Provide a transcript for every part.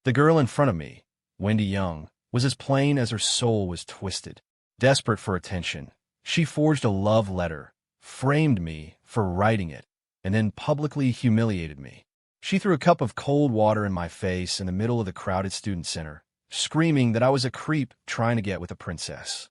The girl in front of me, Wendy Young, was as plain as her soul was twisted. Desperate for attention, she forged a love letter, framed me for writing it, and then publicly humiliated me. She threw a cup of cold water in my face in the middle of the crowded student center, screaming that I was a creep trying to get with a princess.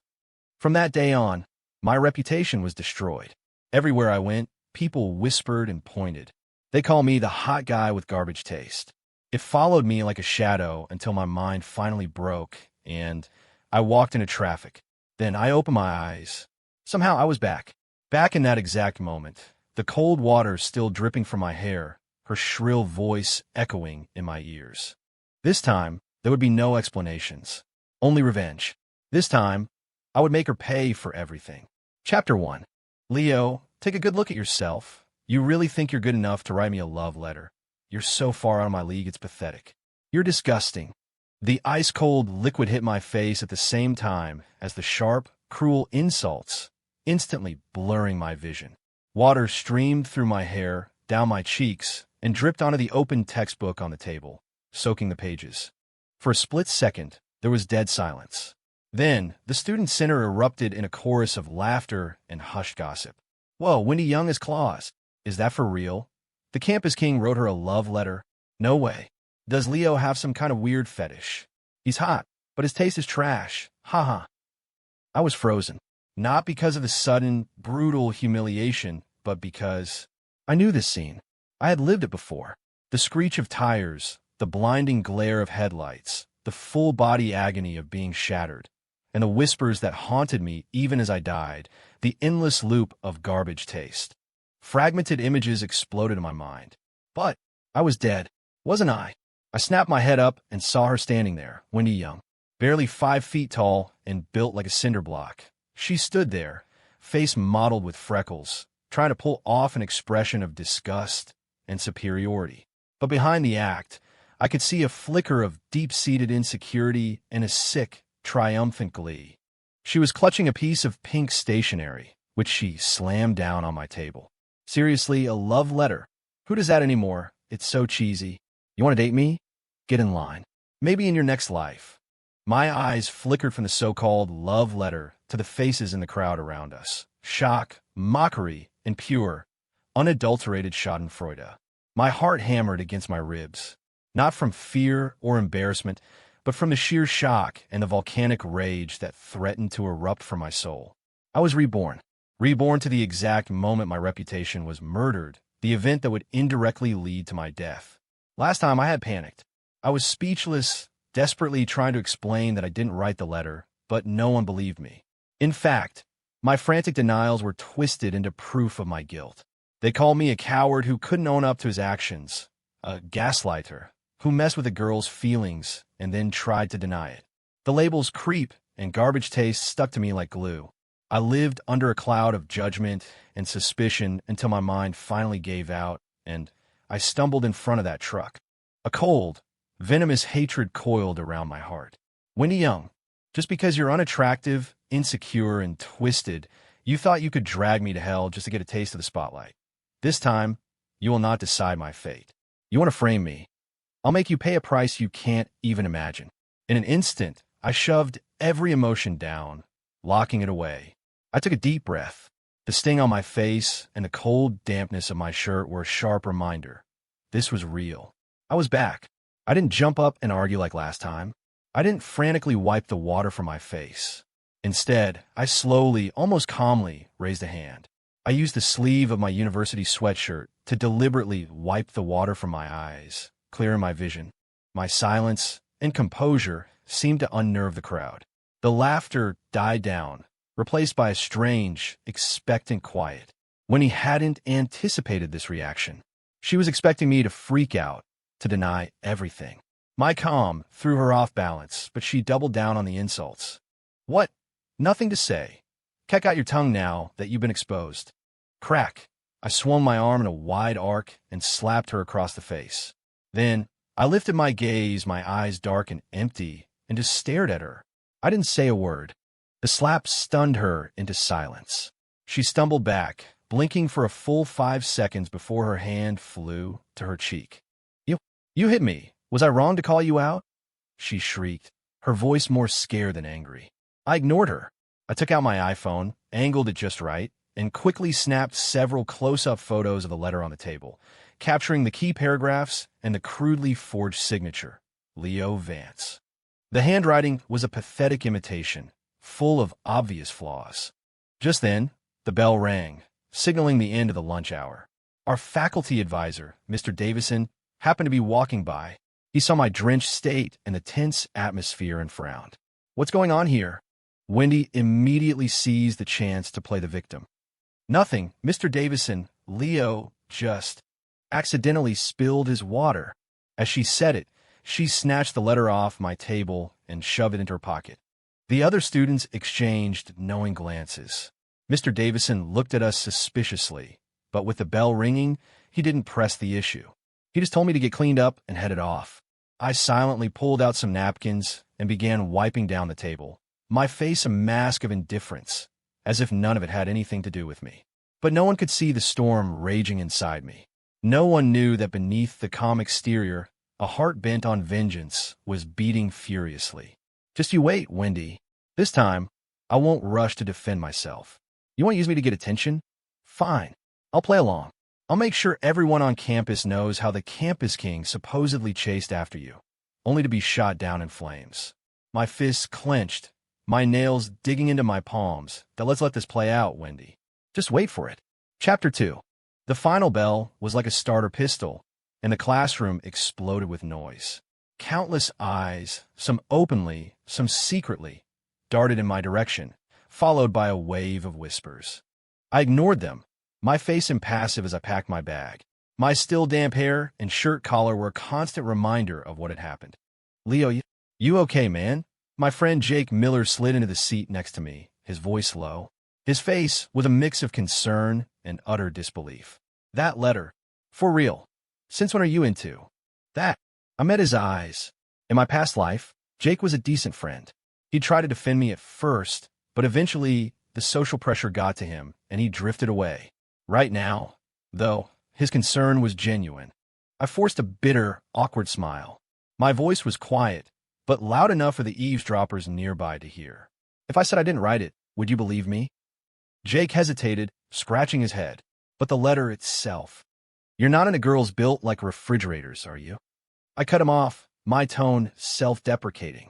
From that day on, my reputation was destroyed. Everywhere I went, people whispered and pointed. They called me the hot guy with garbage taste. It followed me like a shadow until my mind finally broke and I walked into traffic. Then I opened my eyes. Somehow I was back. Back in that exact moment, the cold water still dripping from my hair, her shrill voice echoing in my ears. This time, there would be no explanations, only revenge. This time, I would make her pay for everything. Chapter 1. Leo, take a good look at yourself. You really think you're good enough to write me a love letter? You're so far out of my league, it's pathetic. You're disgusting. The ice-cold liquid hit my face at the same time as the sharp, cruel insults, instantly blurring my vision. Water streamed through my hair, down my cheeks, and dripped onto the open textbook on the table, soaking the pages. For a split second, there was dead silence. Then, the student center erupted in a chorus of laughter and hushed gossip. Whoa, Wendy Young is Claus. Is that for real? The campus king wrote her a love letter? No way. Does Leo have some kind of weird fetish? He's hot, but his taste is trash. Ha ha. I was frozen. Not because of the sudden, brutal humiliation, but because I knew this scene. I had lived it before. The screech of tires, the blinding glare of headlights, the full-body agony of being shattered, and the whispers that haunted me even as I died, the endless loop of garbage taste. Fragmented images exploded in my mind. But I was dead, wasn't I? I snapped my head up and saw her standing there, Wendy Young, barely 5 feet tall and built like a cinder block. She stood there, face mottled with freckles, trying to pull off an expression of disgust and superiority. But behind the act, I could see a flicker of deep-seated insecurity and a sick, triumphant glee. She was clutching a piece of pink stationery, which she slammed down on my table. Seriously, a love letter? Who does that anymore? It's so cheesy. You want to date me? Get in line. Maybe in your next life. My eyes flickered from the so-called love letter to the faces in the crowd around us. Shock, mockery, and pure, unadulterated schadenfreude. My heart hammered against my ribs, not from fear or embarrassment, but from the sheer shock and the volcanic rage that threatened to erupt from my soul. I was reborn to the exact moment my reputation was murdered, the event that would indirectly lead to my death. Last time I had panicked. I was speechless, desperately trying to explain that I didn't write the letter, but no one believed me. In fact, my frantic denials were twisted into proof of my guilt. They called me a coward who couldn't own up to his actions, a gaslighter who messed with a girl's feelings and then tried to deny it. The labels creep and garbage taste stuck to me like glue. I lived under a cloud of judgment and suspicion until my mind finally gave out and I stumbled in front of that truck. A cold, venomous hatred coiled around my heart. Wendy Young, just because you're unattractive, insecure, and twisted, you thought you could drag me to hell just to get a taste of the spotlight. This time, you will not decide my fate. You want to frame me? I'll make you pay a price you can't even imagine. In an instant, I shoved every emotion down, locking it away. I took a deep breath. The sting on my face and the cold dampness of my shirt were a sharp reminder. This was real. I was back. I didn't jump up and argue like last time. I didn't frantically wipe the water from my face. Instead, I slowly, almost calmly, raised a hand. I used the sleeve of my university sweatshirt to deliberately wipe the water from my eyes, clearing my vision. My silence and composure seemed to unnerve the crowd. The laughter died down, replaced by a strange, expectant quiet. When he hadn't anticipated this reaction, she was expecting me to freak out, to deny everything. My calm threw her off balance, but she doubled down on the insults. What? Nothing to say. Keck out your tongue now that you've been exposed. Crack. I swung my arm in a wide arc and slapped her across the face. Then, I lifted my gaze, my eyes dark and empty, and just stared at her. I didn't say a word. The slap stunned her into silence. She stumbled back, blinking for a full 5 seconds before her hand flew to her cheek. You hit me. Was I wrong to call you out? she shrieked, her voice more scared than angry. I ignored her. I took out my iPhone, angled it just right, and quickly snapped several close-up photos of the letter on the table, capturing the key paragraphs and the crudely forged signature, Leo Vance. The handwriting was a pathetic imitation, full of obvious flaws. Just then, the bell rang, signaling the end of the lunch hour. Our faculty advisor, Mr. Davison, happened to be walking by. He saw my drenched state and the tense atmosphere and frowned. What's going on here? Wendy immediately seized the chance to play the victim. Nothing, Mr. Davison. Leo just accidentally spilled his water. As she said it, she snatched the letter off my table and shoved it into her pocket. The other students exchanged knowing glances. Mr. Davison looked at us suspiciously, but with the bell ringing, he didn't press the issue. He just told me to get cleaned up and headed off. I silently pulled out some napkins and began wiping down the table, my face a mask of indifference, as if none of it had anything to do with me. But no one could see the storm raging inside me. No one knew that beneath the calm exterior, a heart bent on vengeance was beating furiously. Just you wait, Wendy. This time, I won't rush to defend myself. You want to use me to get attention? Fine. I'll play along. I'll make sure everyone on campus knows how the campus king supposedly chased after you, only to be shot down in flames. My fists clenched, my nails digging into my palms. Let's let this play out, Wendy. Just wait for it. Chapter 2. The final bell was like a starter pistol, and the classroom exploded with noise. Countless eyes, some openly, some secretly, darted in my direction, followed by a wave of whispers. I ignored them, my face impassive as I packed my bag. My still damp hair and shirt collar were a constant reminder of what had happened. Leo, you okay, man? My friend Jake Miller slid into the seat next to me, his voice low. His face was a mix of concern and utter disbelief. That letter. For real. Since when are you into that? I met his eyes. In my past life, Jake was a decent friend. He tried to defend me at first, but eventually the social pressure got to him, and he drifted away. Right now, though, his concern was genuine. I forced a bitter, awkward smile. My voice was quiet, but loud enough for the eavesdroppers nearby to hear. If I said I didn't write it, would you believe me? Jake hesitated, scratching his head. But the letter itself. You're not into girls built like refrigerators, are you? I cut him off, my tone self-deprecating.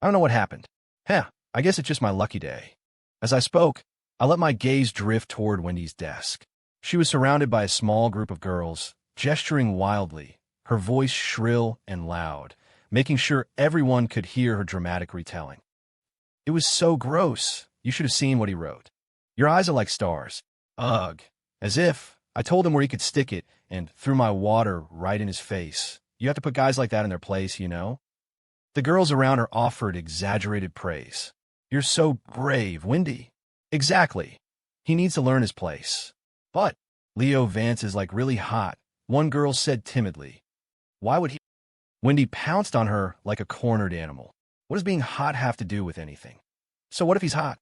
I don't know what happened. I guess it's just my lucky day. As I spoke, I let my gaze drift toward Wendy's desk. She was surrounded by a small group of girls, gesturing wildly, her voice shrill and loud, making sure everyone could hear her dramatic retelling. It was so gross. You should have seen what he wrote. Your eyes are like stars. Ugh. As if I told him where he could stick it and threw my water right in his face. You have to put guys like that in their place, you know? The girls around her offered exaggerated praise. You're so brave, Wendy. Exactly. He needs to learn his place. But Leo Vance is like really hot, one girl said timidly. Why would he? Wendy pounced on her like a cornered animal. What does being hot have to do with anything? So what if he's hot?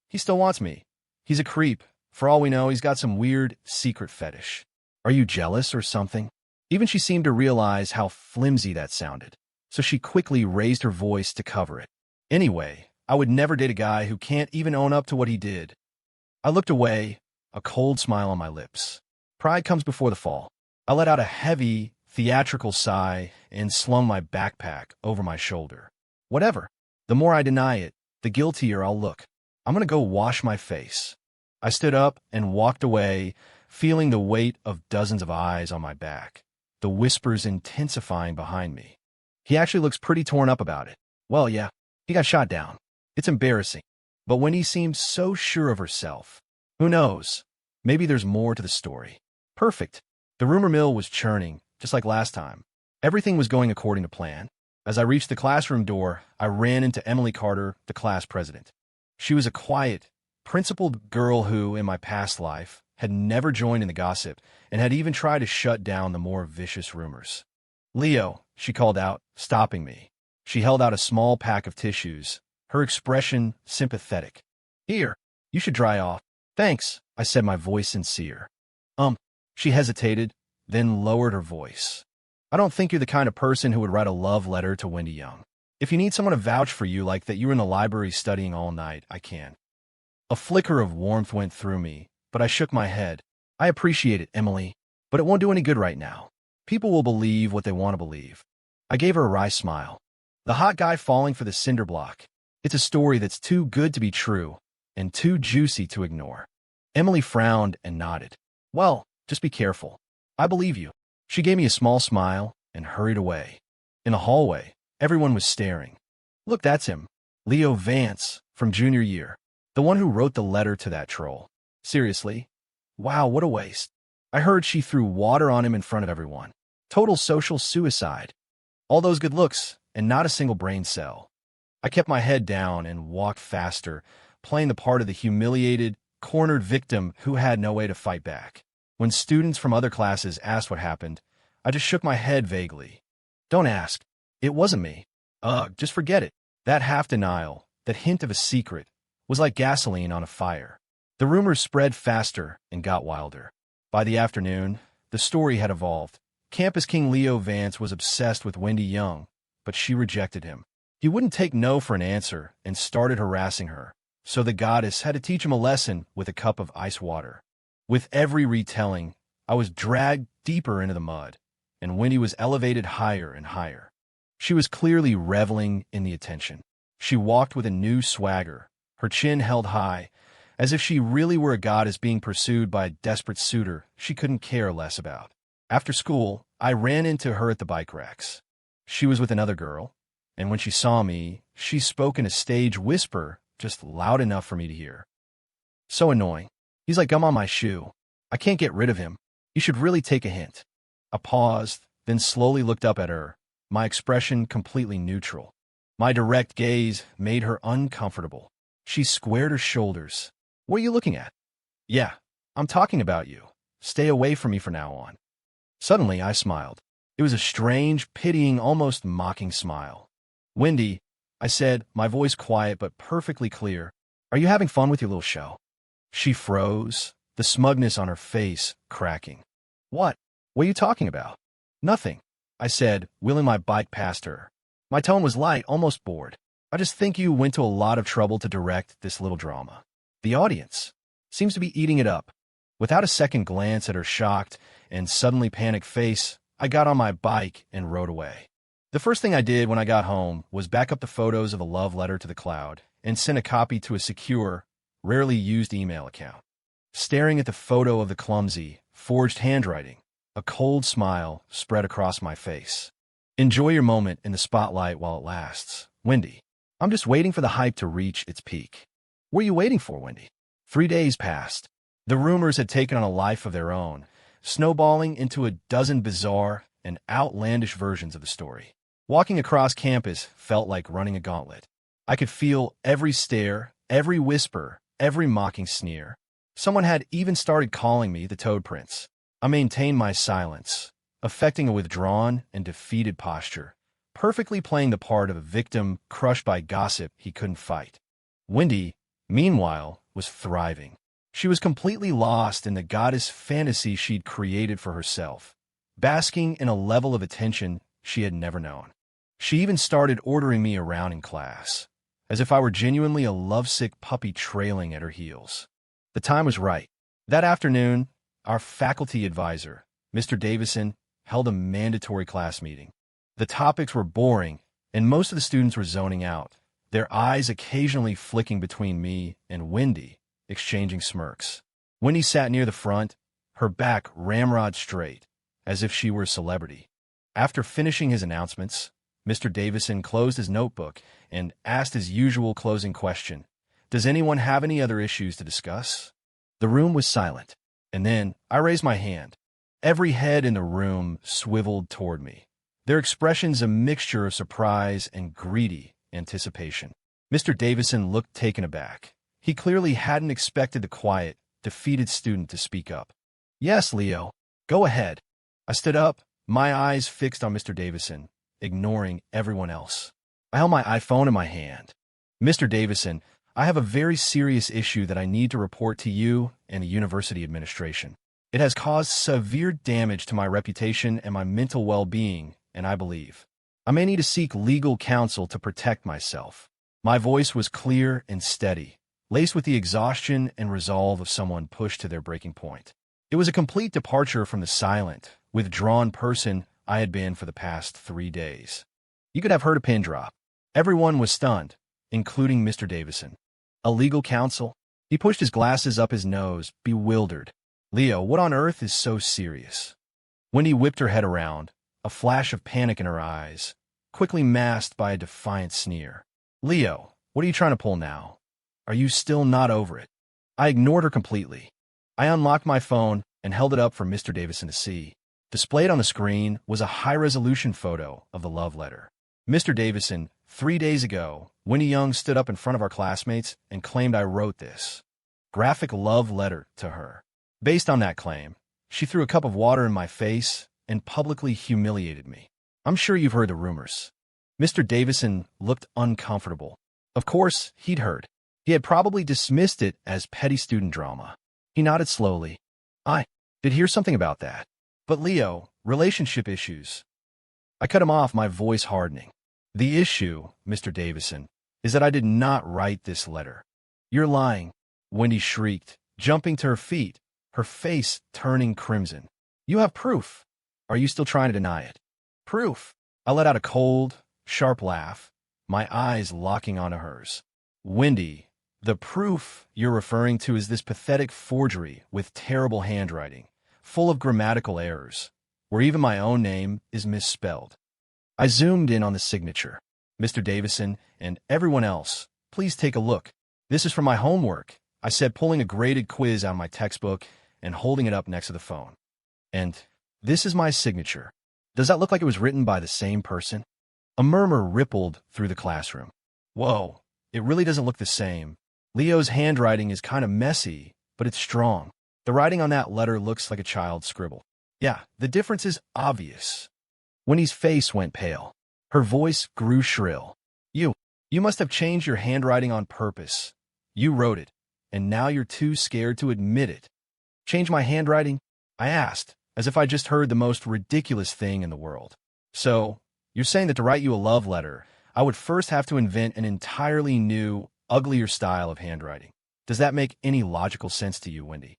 He still wants me. He's a creep. For all we know, he's got some weird secret fetish. Are you jealous or something? Even she seemed to realize how flimsy that sounded, so she quickly raised her voice to cover it. Anyway, I would never date a guy who can't even own up to what he did. I looked away, a cold smile on my lips. Pride comes before the fall. I let out a heavy, theatrical sigh and slung my backpack over my shoulder. Whatever. The more I deny it, the guiltier I'll look. I'm gonna go wash my face. I stood up and walked away, feeling the weight of dozens of eyes on my back, the whispers intensifying behind me. He actually looks pretty torn up about it. Well, yeah, he got shot down. It's embarrassing. But when he seemed so sure of herself, who knows? Maybe there's more to the story. Perfect. The rumor mill was churning, just like last time. Everything was going according to plan. As I reached the classroom door, I ran into Emily Carter, the class president. She was a quiet, principled girl who, in my past life, had never joined in the gossip and had even tried to shut down the more vicious rumors. Leo, she called out, stopping me. She held out a small pack of tissues, her expression sympathetic. Here, you should dry off. Thanks, I said, my voice sincere. She hesitated, then lowered her voice. I don't think you're the kind of person who would write a love letter to Wendy Young. If you need someone to vouch for you like that you were in the library studying all night, I can. A flicker of warmth went through me, but I shook my head. I appreciate it, Emily, but it won't do any good right now. People will believe what they want to believe. I gave her a wry smile. The hot guy falling for the cinder block. It's a story that's too good to be true and too juicy to ignore. Emily frowned and nodded. Well, just be careful. I believe you. She gave me a small smile and hurried away. In the hallway, everyone was staring. Look, that's him. Leo Vance, from junior year. The one who wrote the letter to that troll. Seriously? Wow, what a waste. I heard she threw water on him in front of everyone. Total social suicide. All those good looks, and not a single brain cell. I kept my head down and walked faster, playing the part of the humiliated, cornered victim who had no way to fight back. When students from other classes asked what happened, I just shook my head vaguely. Don't ask. It wasn't me. Ugh, just forget it. That half-denial, that hint of a secret, was like gasoline on a fire. The rumors spread faster and got wilder. By the afternoon, the story had evolved. Campus King Leo Vance was obsessed with Wendy Young, but she rejected him. He wouldn't take no for an answer and started harassing her, so the goddess had to teach him a lesson with a cup of ice water. With every retelling, I was dragged deeper into the mud, and Wendy was elevated higher and higher. She was clearly reveling in the attention. She walked with a new swagger, her chin held high, as if she really were a goddess being pursued by a desperate suitor she couldn't care less about. After school, I ran into her at the bike racks. She was with another girl, and when she saw me, she spoke in a stage whisper, just loud enough for me to hear. So annoying. He's like gum on my shoe. I can't get rid of him. You should really take a hint. I paused, then slowly looked up at her, my expression completely neutral. My direct gaze made her uncomfortable. She squared her shoulders. What are you looking at? Yeah, I'm talking about you. Stay away from me from now on. Suddenly, I smiled. It was a strange, pitying, almost mocking smile. Wendy, I said, my voice quiet but perfectly clear, are you having fun with your little show? She froze, the smugness on her face cracking. What? What are you talking about? Nothing, I said, wheeling my bike past her. My tone was light, almost bored. I just think you went to a lot of trouble to direct this little drama. The audience seems to be eating it up. Without a second glance at her shocked and suddenly panicked face, I got on my bike and rode away. The first thing I did when I got home was back up the photos of a love letter to the cloud and send a copy to a secure, rarely used email account. Staring at the photo of the clumsy, forged handwriting, a cold smile spread across my face. Enjoy your moment in the spotlight while it lasts, Wendy. I'm just waiting for the hype to reach its peak. What are you waiting for, Wendy? 3 days passed. The rumors had taken on a life of their own, snowballing into a dozen bizarre and outlandish versions of the story. Walking across campus felt like running a gauntlet. I could feel every stare, every whisper, every mocking sneer. Someone had even started calling me the Toad Prince. I maintained my silence, affecting a withdrawn and defeated posture, perfectly playing the part of a victim crushed by gossip he couldn't fight. Wendy, meanwhile, was thriving. She was completely lost in the goddess fantasy she'd created for herself, basking in a level of attention she had never known. She even started ordering me around in class, as if I were genuinely a lovesick puppy trailing at her heels. The time was right. That afternoon, our faculty advisor, Mr. Davison, held a mandatory class meeting. The topics were boring, and most of the students were zoning out, their eyes occasionally flicking between me and Wendy, exchanging smirks. Wendy sat near the front, her back ramrod straight, as if she were a celebrity. After finishing his announcements, Mr. Davison closed his notebook and asked his usual closing question, "Does anyone have any other issues to discuss?" The room was silent, and then I raised my hand. Every head in the room swiveled toward me, their expressions a mixture of surprise and greedy anticipation. Mr. Davison looked taken aback. He clearly hadn't expected the quiet, defeated student to speak up. "Yes, Leo, go ahead." I stood up, my eyes fixed on Mr. Davison, ignoring everyone else. I held my iPhone in my hand. "Mr. Davison, I have a very serious issue that I need to report to you and the university administration. It has caused severe damage to my reputation and my mental well-being, and I believe I may need to seek legal counsel to protect myself. My voice was clear and steady, laced with the exhaustion and resolve of someone pushed to their breaking point. It was a complete departure from the silent, withdrawn person I had been for the past 3 days. You could have heard a pin drop. Everyone was stunned, including Mr. Davison. A legal counsel? He pushed his glasses up his nose, bewildered. Leo, what on earth is so serious? Wendy whipped her head around, a flash of panic in her eyes, quickly masked by a defiant sneer. Leo, what are you trying to pull now? Are you still not over it? I ignored her completely. I unlocked my phone and held it up for Mr. Davison to see. Displayed on the screen was a high-resolution photo of the love letter. Mr. Davison, 3 days ago, Wendy Young stood up in front of our classmates and claimed I wrote this graphic love letter to her. Based on that claim, she threw a cup of water in my face and publicly humiliated me. I'm sure you've heard the rumors. Mr. Davison looked uncomfortable. Of course, he'd heard. He had probably dismissed it as petty student drama. He nodded slowly. I did hear something about that. But Leo, relationship issues. I cut him off, my voice hardening. The issue, Mr. Davison, is that I did not write this letter. You're lying, Wendy shrieked, jumping to her feet, her face turning crimson. You have proof. Are you still trying to deny it? Proof. I let out a cold, sharp laugh, my eyes locking onto hers. Wendy, the proof you're referring to is this pathetic forgery with terrible handwriting, full of grammatical errors, where even my own name is misspelled. I zoomed in on the signature. Mr. Davison and everyone else, please take a look. This is from my homework, I said, pulling a graded quiz out of my textbook and holding it up next to the phone. And this is my signature. Does that look like it was written by the same person? A murmur rippled through the classroom. Whoa, it really doesn't look the same. Leo's handwriting is kind of messy, but it's strong. The writing on that letter looks like a child's scribble. Yeah, the difference is obvious. Winnie's face went pale. Her voice grew shrill. You must have changed your handwriting on purpose. You wrote it, and now you're too scared to admit it. Change my handwriting? I asked, as if I just heard the most ridiculous thing in the world. So, you're saying that to write you a love letter, I would first have to invent an entirely new, uglier style of handwriting. Does that make any logical sense to you, Wendy?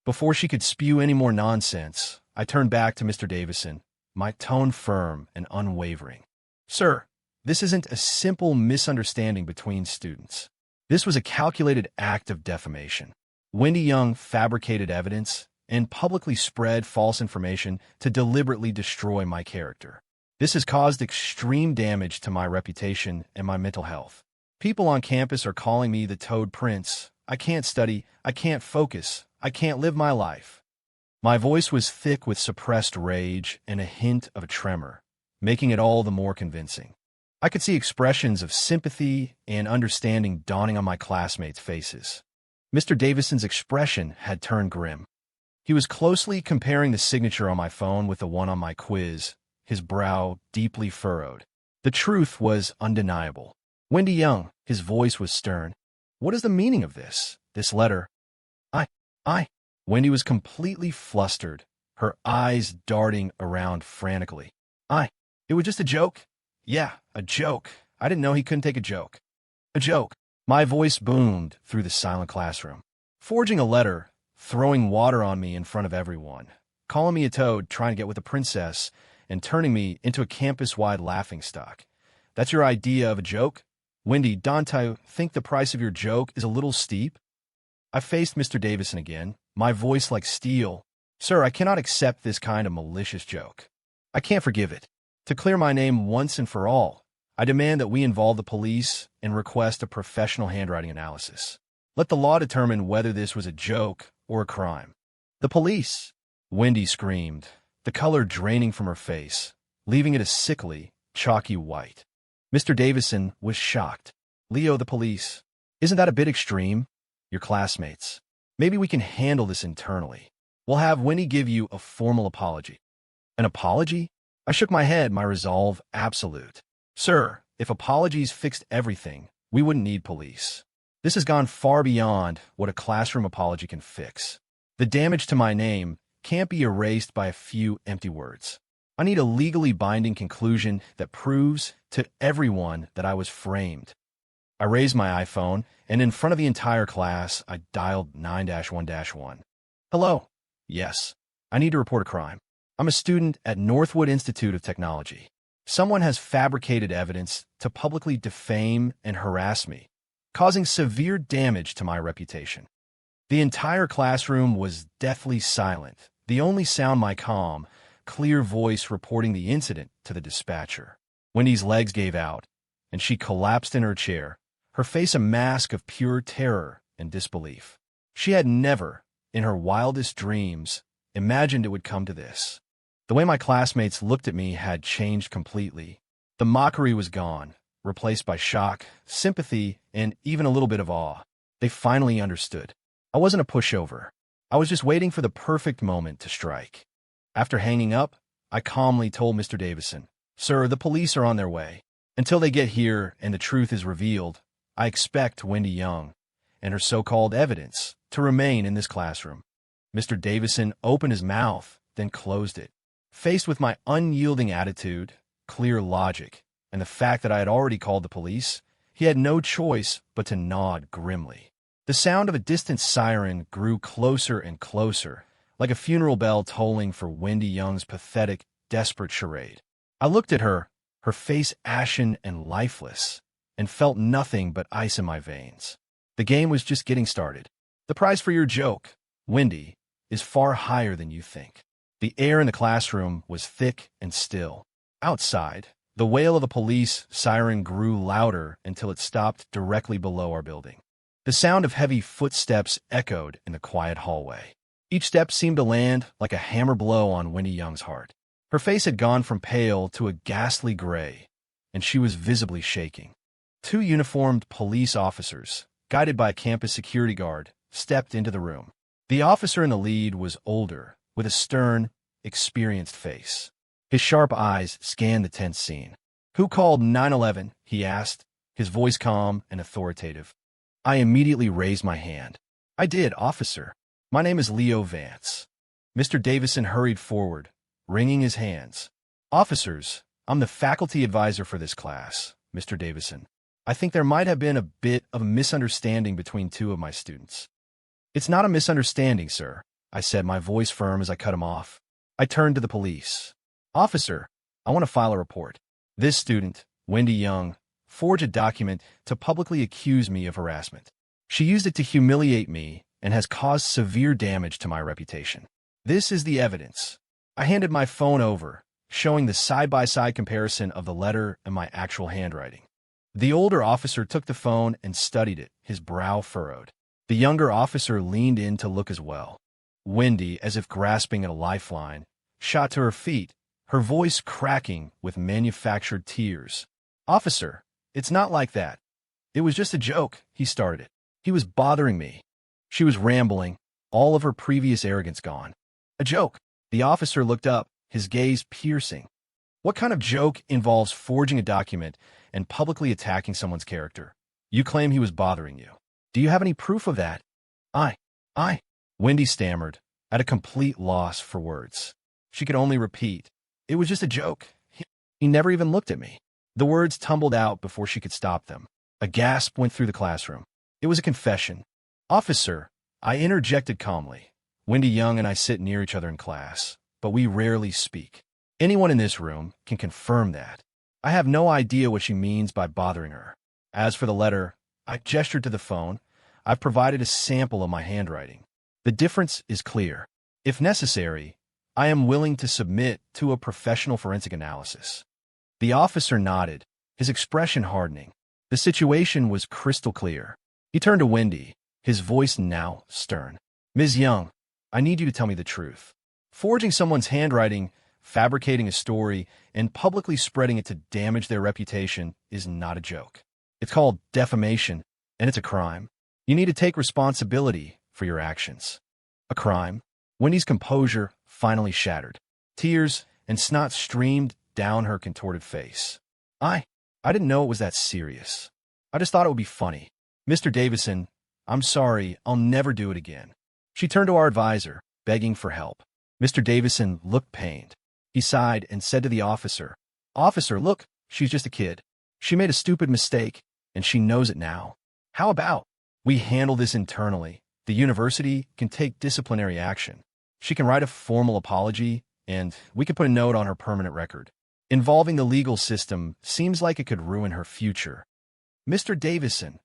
Before she could spew any more nonsense, I turned back to Mr. Davison, my tone firm and unwavering. Sir, this isn't a simple misunderstanding between students. This was a calculated act of defamation. Wendy Young fabricated evidence and publicly spread false information to deliberately destroy my character. This has caused extreme damage to my reputation and my mental health. People on campus are calling me the Toad Prince. I can't study, I can't focus, I can't live my life. My voice was thick with suppressed rage and a hint of a tremor, making it all the more convincing. I could see expressions of sympathy and understanding dawning on my classmates' faces. Mr. Davison's expression had turned grim. He was closely comparing the signature on my phone with the one on my quiz, his brow deeply furrowed. The truth was undeniable. Wendy Young, his voice was stern. What is the meaning of this letter? Wendy was completely flustered, her eyes darting around frantically. It was just a joke? Yeah, a joke. I didn't know he couldn't take a joke. A joke. My voice boomed through the silent classroom. Forging a letter, throwing water on me in front of everyone, calling me a toad trying to get with a princess, and turning me into a campus-wide laughingstock. That's your idea of a joke? Wendy, don't I think the price of your joke is a little steep? I faced Mr. Davison again, my voice like steel. Sir, I cannot accept this kind of malicious joke. I can't forgive it. To clear my name once and for all, I demand that we involve the police and request a professional handwriting analysis. Let the law determine whether this was a joke or a crime. The police! Wendy screamed, the color draining from her face, leaving it a sickly, chalky white. Mr. Davison was shocked. Leo, the police. Isn't that a bit extreme? Your classmates. Maybe we can handle this internally. We'll have Wendy give you a formal apology. An apology? I shook my head, my resolve absolute. Sir, if apologies fixed everything, we wouldn't need police. This has gone far beyond what a classroom apology can fix. The damage to my name can't be erased by a few empty words. I need a legally binding conclusion that proves to everyone that I was framed. I raised my iPhone, and in front of the entire class, I dialed 9-1-1. Hello. Yes. I need to report a crime. I'm a student at Northwood Institute of Technology. Someone has fabricated evidence to publicly defame and harass me, causing severe damage to my reputation. The entire classroom was deathly silent, the only sound my calm, clear voice reporting the incident to the dispatcher. Wendy's legs gave out, and she collapsed in her chair, her face a mask of pure terror and disbelief. She had never, in her wildest dreams, imagined it would come to this. The way my classmates looked at me had changed completely. The mockery was gone, replaced by shock, sympathy, and even a little bit of awe. They finally understood. I wasn't a pushover. I was just waiting for the perfect moment to strike. After hanging up, I calmly told Mr. Davison, "Sir, the police are on their way. Until they get here and the truth is revealed, I expect Wendy Young and her so-called evidence to remain in this classroom." Mr. Davison opened his mouth, then closed it. Faced with my unyielding attitude, clear logic, and the fact that I had already called the police, he had no choice but to nod grimly. The sound of a distant siren grew closer and closer, like a funeral bell tolling for Wendy Young's pathetic, desperate charade. I looked at her, her face ashen and lifeless, and felt nothing but ice in my veins. The game was just getting started. The price for your joke, Wendy, is far higher than you think. The air in the classroom was thick and still. Outside, the wail of a police siren grew louder until it stopped directly below our building. The sound of heavy footsteps echoed in the quiet hallway. Each step seemed to land like a hammer blow on Wendy Young's heart. Her face had gone from pale to a ghastly gray, and she was visibly shaking. Two uniformed police officers, guided by a campus security guard, stepped into the room. The officer in the lead was older, with a stern, experienced face. His sharp eyes scanned the tense scene. "Who called 911?" he asked, his voice calm and authoritative. I immediately raised my hand. "I did, officer. My name is Leo Vance." Mr. Davison hurried forward, wringing his hands. "Officers, I'm the faculty advisor for this class, Mr. Davison. I think there might have been a bit of a misunderstanding between two of my students." "It's not a misunderstanding, sir," I said, my voice firm as I cut him off. I turned to the police. "Officer, I want to file a report. This student, Wendy Young, forged a document to publicly accuse me of harassment. She used it to humiliate me and has caused severe damage to my reputation. This is the evidence." I handed my phone over, showing the side-by-side comparison of the letter and my actual handwriting. The older officer took the phone and studied it, his brow furrowed. The younger officer leaned in to look as well. Wendy, as if grasping at a lifeline, shot to her feet, her voice cracking with manufactured tears. "Officer, it's not like that. It was just a joke," he started. "He was bothering me." She was rambling, all of her previous arrogance gone. "A joke?" The officer looked up, his gaze piercing. "What kind of joke involves forging a document and publicly attacking someone's character? You claim he was bothering you. Do you have any proof of that?" I, Wendy stammered, at a complete loss for words. She could only repeat, "It was just a joke. He never even looked at me." The words tumbled out before she could stop them. A gasp went through the classroom. It was a confession. "Officer," I interjected calmly. "Wendy Young and I sit near each other in class, but we rarely speak. Anyone in this room can confirm that. I have no idea what she means by bothering her. As for the letter," I gestured to the phone, "I've provided a sample of my handwriting. The difference is clear. If necessary, I am willing to submit to a professional forensic analysis." The officer nodded, his expression hardening. The situation was crystal clear. He turned to Wendy, his voice now stern. "Ms. Young, I need you to tell me the truth. Forging someone's handwriting, fabricating a story, and publicly spreading it to damage their reputation is not a joke. It's called defamation, and it's a crime. You need to take responsibility for your actions." "A crime?" Wendy's composure finally shattered. Tears and snot streamed down her contorted face. I didn't know it was that serious. I just thought it would be funny. "Mr. Davison, I'm sorry, I'll never do it again." She turned to our advisor, begging for help. Mr. Davison looked pained. He sighed and said to the officer, "Officer, look, she's just a kid. She made a stupid mistake, and she knows it now. How about we handle this internally? The university can take disciplinary action. She can write a formal apology, and we can put a note on her permanent record. Involving the legal system seems like it could ruin her future." "Mr. Davison,"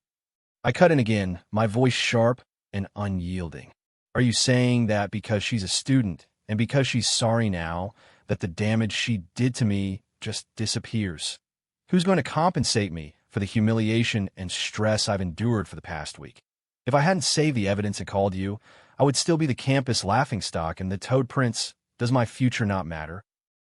I cut in again, my voice sharp and unyielding. "Are you saying that because she's a student and because she's sorry now, that the damage she did to me just disappears? Who's going to compensate me for the humiliation and stress I've endured for the past week? If I hadn't saved the evidence and called you, I would still be the campus laughingstock and the Toad Prince. Does my future not matter?"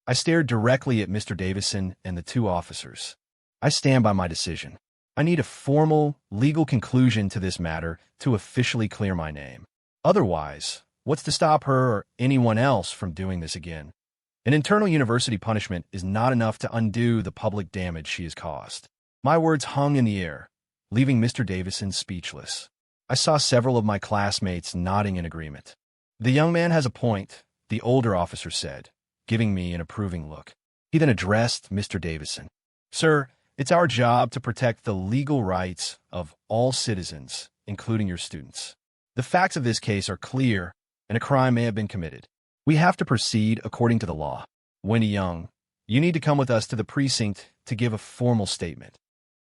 I stared directly at Mr. Davison and the two officers. "I stand by my decision. I need a formal, legal conclusion to this matter to officially clear my name. Otherwise, what's to stop her or anyone else from doing this again? An internal university punishment is not enough to undo the public damage she has caused." My words hung in the air, leaving Mr. Davison speechless. I saw several of my classmates nodding in agreement. "The young man has a point," the older officer said, giving me an approving look. He then addressed Mr. Davison. "Sir, it's our job to protect the legal rights of all citizens, including your students. The facts of this case are clear, and a crime may have been committed. We have to proceed according to the law. Wendy Young, you need to come with us to the precinct to give a formal statement."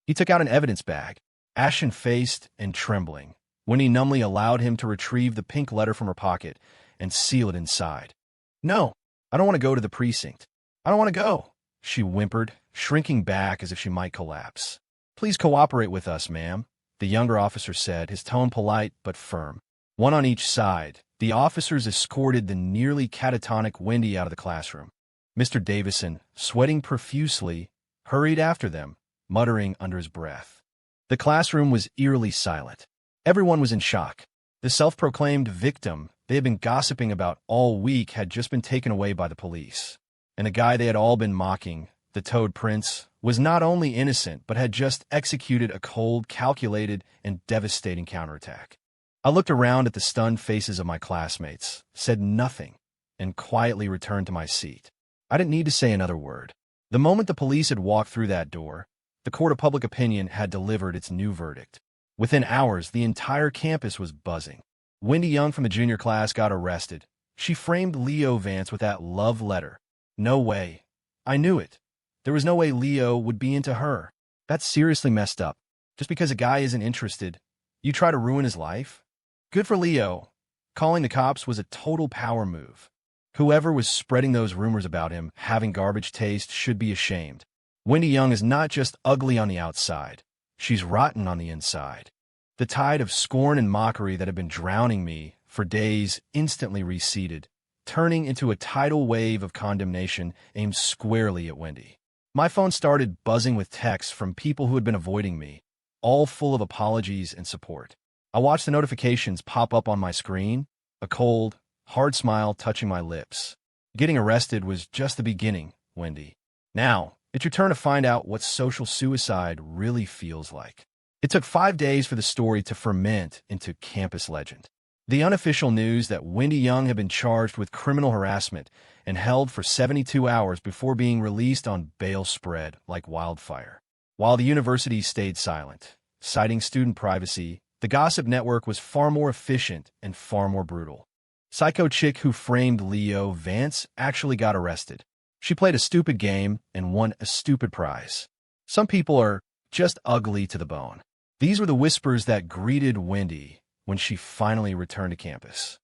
He took out an evidence bag, ashen-faced and trembling. Wendy numbly allowed him to retrieve the pink letter from her pocket and seal it inside. "No, I don't want to go to the precinct. I don't want to go," she whimpered, shrinking back as if she might collapse. "Please cooperate with us, ma'am," the younger officer said, his tone polite but firm. One on each side, the officers escorted the nearly catatonic Wendy out of the classroom. Mr. Davison, sweating profusely, hurried after them, muttering under his breath. The classroom was eerily silent. Everyone was in shock. The self-proclaimed victim they had been gossiping about all week had just been taken away by the police. And the guy they had all been mocking, the Toad Prince, was not only innocent but had just executed a cold, calculated, and devastating counterattack. I looked around at the stunned faces of my classmates, said nothing, and quietly returned to my seat. I didn't need to say another word. The moment the police had walked through that door, the court of public opinion had delivered its new verdict. Within hours, the entire campus was buzzing. Wendy Young from the junior class got arrested. She framed Leo Vance with that love letter. No way. I knew it. There was no way Leo would be into her. That's seriously messed up. Just because a guy isn't interested, you try to ruin his life? Good for Leo. Calling the cops was a total power move. Whoever was spreading those rumors about him having garbage taste should be ashamed. Wendy Young is not just ugly on the outside. She's rotten on the inside. The tide of scorn and mockery that had been drowning me for days instantly receded, turning into a tidal wave of condemnation aimed squarely at Wendy. My phone started buzzing with texts from people who had been avoiding me, all full of apologies and support. I watched the notifications pop up on my screen, a cold, hard smile touching my lips. Getting arrested was just the beginning, Wendy. Now, it's your turn to find out what social suicide really feels like. It took 5 days for the story to ferment into campus legend. The unofficial news that Wendy Young had been charged with criminal harassment and held for 72 hours before being released on bail spread like wildfire. While the university stayed silent, citing student privacy, the gossip network was far more efficient and far more brutal. Psycho chick who framed Leo Vance actually got arrested. She played a stupid game and won a stupid prize. Some people are just ugly to the bone. These were the whispers that greeted Wendy when she finally returned to campus.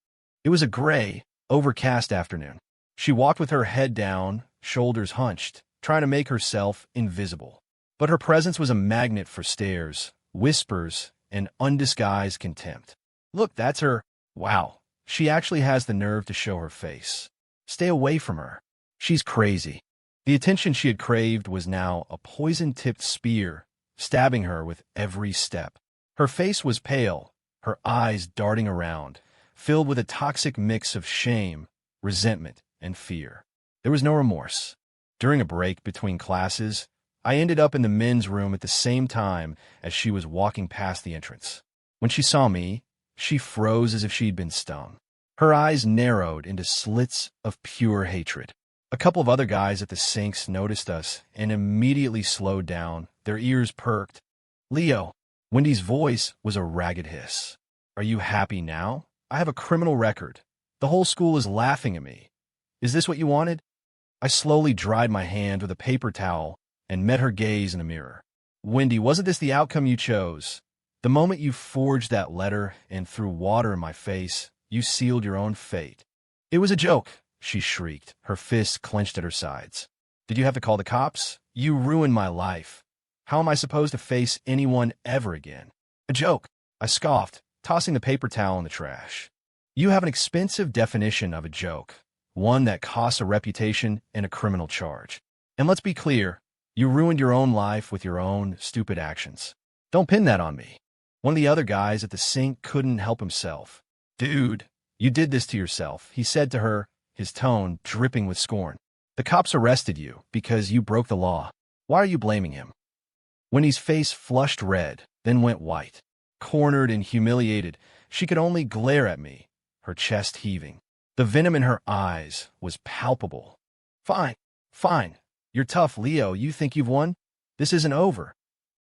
It was a gray, overcast afternoon. She walked with her head down, shoulders hunched, trying to make herself invisible. But her presence was a magnet for stares, whispers, and undisguised contempt. Look, that's her. Wow, she actually has the nerve to show her face. Stay away from her. She's crazy. The attention she had craved was now a poison-tipped spear, stabbing her with every step. Her face was pale, her eyes darting around, filled with a toxic mix of shame, resentment, and fear. There was no remorse. During a break between classes, I ended up in the men's room at the same time as she was walking past the entrance. When she saw me, she froze as if she'd been stung. Her eyes narrowed into slits of pure hatred. A couple of other guys at the sinks noticed us and immediately slowed down, their ears perked. Leo, Wendy's voice was a ragged hiss. Are you happy now? I have a criminal record. The whole school is laughing at me. Is this what you wanted? I slowly dried my hand with a paper towel and met her gaze in a mirror. Wendy, wasn't this the outcome you chose? The moment you forged that letter and threw water in my face, you sealed your own fate. It was a joke, she shrieked, her fists clenched at her sides. Did you have to call the cops? You ruined my life. How am I supposed to face anyone ever again? A joke, I scoffed, tossing the paper towel in the trash. You have an expensive definition of a joke, one that costs a reputation and a criminal charge. And let's be clear, you ruined your own life with your own stupid actions. Don't pin that on me. One of the other guys at the sink couldn't help himself. Dude, you did this to yourself, he said to her, his tone dripping with scorn. The cops arrested you because you broke the law. Why are you blaming him? Wendy's face flushed red, then went white. Cornered and humiliated, she could only glare at me, her chest heaving. The venom in her eyes was palpable. Fine, fine. You're tough, Leo. You think you've won? This isn't over.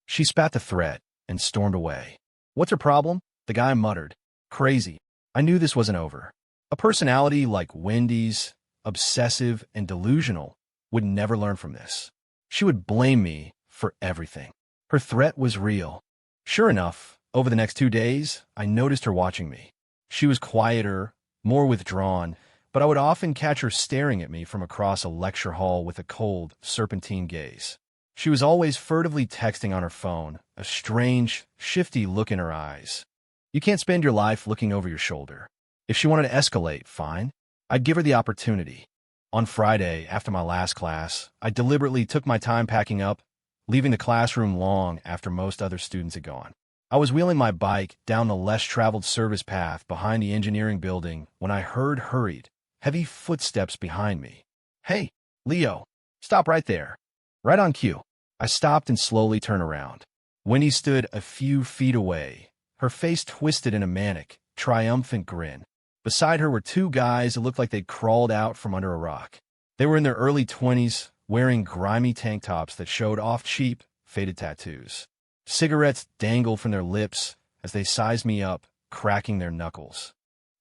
She spat the threat and stormed away. What's her problem? The guy muttered. Crazy. I knew this wasn't over. A personality like Wendy's, obsessive and delusional, would never learn from this. She would blame me for everything. Her threat was real. Sure enough, over the next 2 days, I noticed her watching me. She was quieter, more withdrawn, but I would often catch her staring at me from across a lecture hall with a cold, serpentine gaze. She was always furtively texting on her phone, a strange, shifty look in her eyes. You can't spend your life looking over your shoulder. If she wanted to escalate, fine. I'd give her the opportunity. On Friday, after my last class, I deliberately took my time packing up, leaving the classroom long after most other students had gone. I was wheeling my bike down the less-traveled service path behind the engineering building when I heard hurried, heavy footsteps behind me. Hey, Leo, stop right there. Right on cue. I stopped and slowly turned around. Wendy stood a few feet away, her face twisted in a manic, triumphant grin. Beside her were 2 guys that looked like they'd crawled out from under a rock. They were in their early 20s, wearing grimy tank tops that showed off cheap, faded tattoos. Cigarettes dangled from their lips as they sized me up, cracking their knuckles.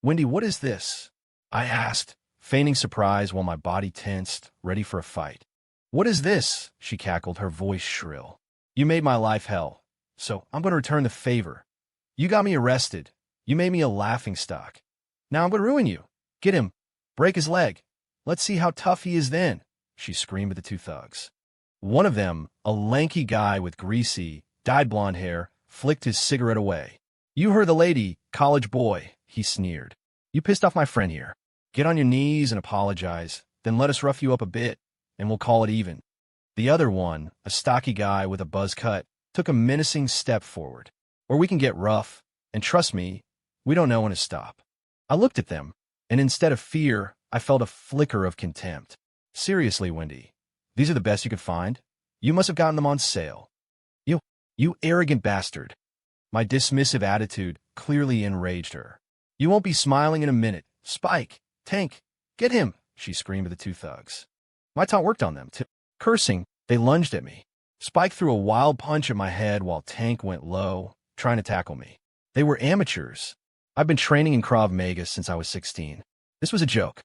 Wendy, what is this? I asked, feigning surprise while my body tensed, ready for a fight. What is this? She cackled, her voice shrill. You made my life hell, so I'm going to return the favor. You got me arrested. You made me a laughingstock. Now I'm going to ruin you. Get him. Break his leg. Let's see how tough he is then, she screamed at the 2 thugs. One of them, a lanky guy with greasy, dyed blonde hair, flicked his cigarette away. You heard the lady, college boy, he sneered. You pissed off my friend here. Get on your knees and apologize, then let us rough you up a bit, and we'll call it even. The other one, a stocky guy with a buzz cut, took a menacing step forward. Or we can get rough, and trust me, we don't know when to stop. I looked at them, and instead of fear, I felt a flicker of contempt. Seriously, Wendy, these are the best you could find? You must have gotten them on sale. You arrogant bastard. My dismissive attitude clearly enraged her. You won't be smiling in a minute. Spike, Tank, get him, she screamed at the 2 thugs. My taunt worked on them, too. Cursing, they lunged at me. Spike threw a wild punch at my head while Tank went low, trying to tackle me. They were amateurs. I've been training in Krav Maga since I was 16. This was a joke.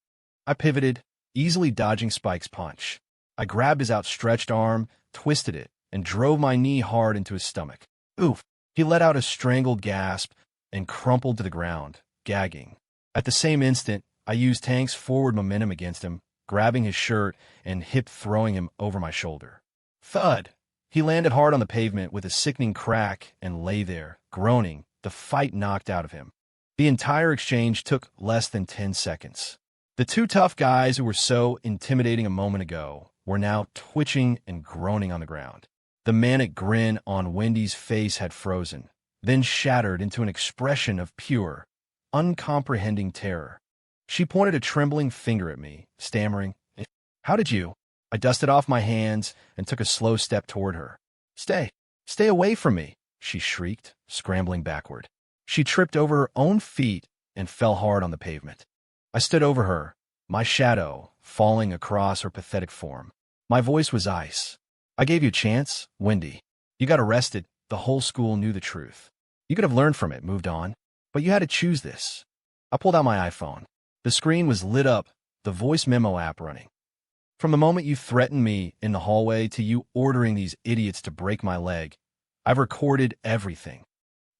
I pivoted, easily dodging Spike's punch. I grabbed his outstretched arm, twisted it, and drove my knee hard into his stomach. Oof! He let out a strangled gasp and crumpled to the ground, gagging. At the same instant, I used Tank's forward momentum against him, grabbing his shirt and hip-throwing him over my shoulder. Thud! He landed hard on the pavement with a sickening crack and lay there, groaning, the fight knocked out of him. The entire exchange took less than 10 seconds. The 2 tough guys who were so intimidating a moment ago were now twitching and groaning on the ground. The manic grin on Wendy's face had frozen, then shattered into an expression of pure, uncomprehending terror. She pointed a trembling finger at me, stammering, How did you? I dusted off my hands and took a slow step toward her. Stay away from me, she shrieked, scrambling backward. She tripped over her own feet and fell hard on the pavement. I stood over her, my shadow falling across her pathetic form. My voice was ice. I gave you a chance, Wendy. You got arrested. The whole school knew the truth. You could have learned from it, moved on. But you had to choose this. I pulled out my iPhone. The screen was lit up, the voice memo app running. From the moment you threatened me in the hallway to you ordering these idiots to break my leg, I've recorded everything.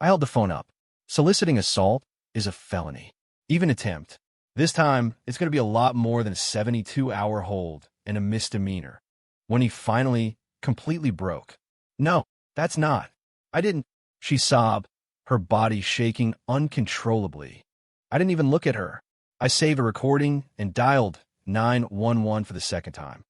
I held the phone up. Soliciting assault is a felony. Even attempt. This time, it's going to be a lot more than a 72-hour hold and a misdemeanor. When he finally, completely broke. No, that's not. I didn't. She sobbed, her body shaking uncontrollably. I didn't even look at her. I saved a recording and dialed 911 for the second time.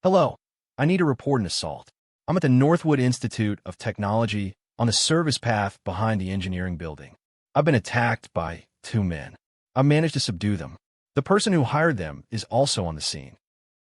Hello, I need to report an assault. I'm at the Northwood Institute of Technology on the service path behind the engineering building. I've been attacked by 2 men. I managed to subdue them. The person who hired them is also on the scene.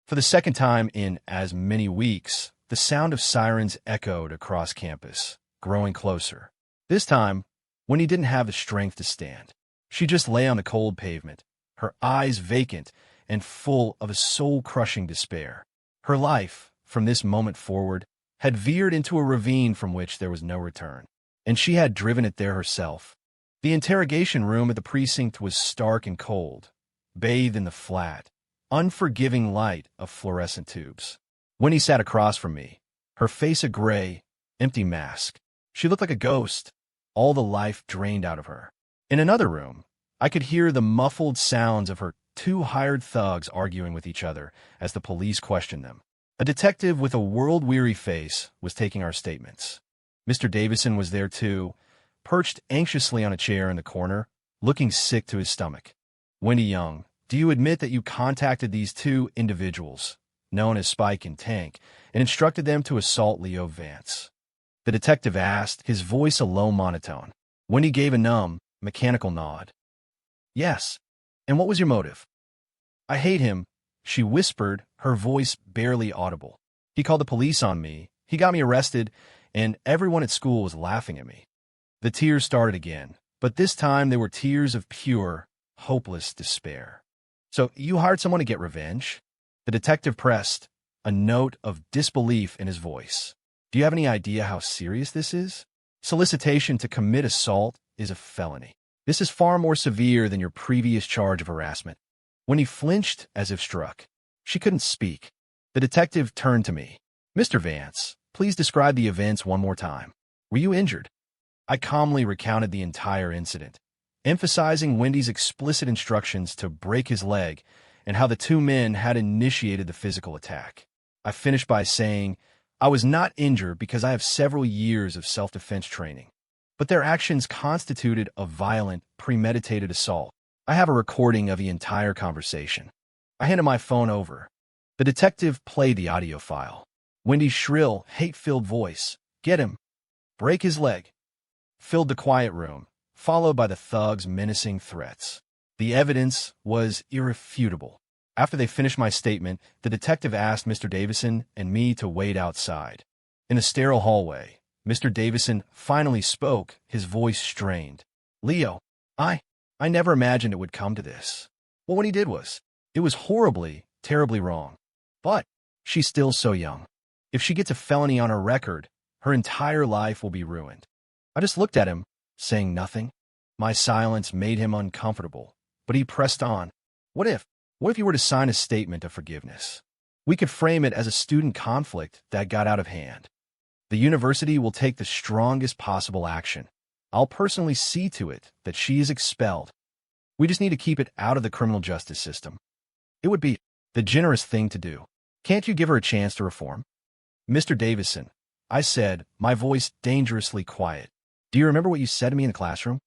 For the second time in as many weeks, the sound of sirens echoed across campus, growing closer. This time, Wendy didn't have the strength to stand. She just lay on the cold pavement, her eyes vacant and full of a soul-crushing despair. Her life, from this moment forward, had veered into a ravine from which there was no return, and she had driven it there herself. The interrogation room at the precinct was stark and cold, bathed in the flat, unforgiving light of fluorescent tubes. Wendy sat across from me, her face a gray, empty mask. She looked like a ghost, all the life drained out of her. In another room, I could hear the muffled sounds of her 2 hired thugs arguing with each other as the police questioned them. A detective with a world-weary face was taking our statements. Mr. Davison was there too, perched anxiously on a chair in the corner, looking sick to his stomach. Wendy Young, do you admit that you contacted these 2 individuals, known as Spike and Tank, and instructed them to assault Leo Vance? The detective asked, his voice a low monotone. Wendy gave a numb, mechanical nod. Yes. And what was your motive? I hate him, she whispered, her voice barely audible. He called the police on me, he got me arrested, and everyone at school was laughing at me. The tears started again, but this time they were tears of pure, hopeless despair. So you hired someone to get revenge? The detective pressed, a note of disbelief in his voice. Do you have any idea how serious this is? Solicitation to commit assault is a felony. This is far more severe than your previous charge of harassment. When he flinched as if struck, she couldn't speak. The detective turned to me. Mr. Vance, please describe the events one more time. Were you injured? I calmly recounted the entire incident, emphasizing Wendy's explicit instructions to break his leg and how the 2 men had initiated the physical attack. I finished by saying, I was not injured because I have several years of self-defense training, but their actions constituted a violent, premeditated assault. I have a recording of the entire conversation. I handed my phone over. The detective played the audio file. Wendy's shrill, hate-filled voice, get him, break his leg, filled the quiet room, followed by the thugs' menacing threats. The evidence was irrefutable. After they finished my statement, the detective asked Mr. Davison and me to wait outside. In the sterile hallway, Mr. Davison finally spoke, his voice strained. Leo, I never imagined it would come to this. Well, what he did was, it was horribly, terribly wrong. But she's still so young. If she gets a felony on her record, her entire life will be ruined. I just looked at him, saying nothing. My silence made him uncomfortable, but he pressed on. What if you were to sign a statement of forgiveness? We could frame it as a student conflict that got out of hand. The university will take the strongest possible action. I'll personally see to it that she is expelled. We just need to keep it out of the criminal justice system. It would be the generous thing to do. Can't you give her a chance to reform? Mr. Davison, I said, my voice dangerously quiet. Do you remember what you said to me in the classroom?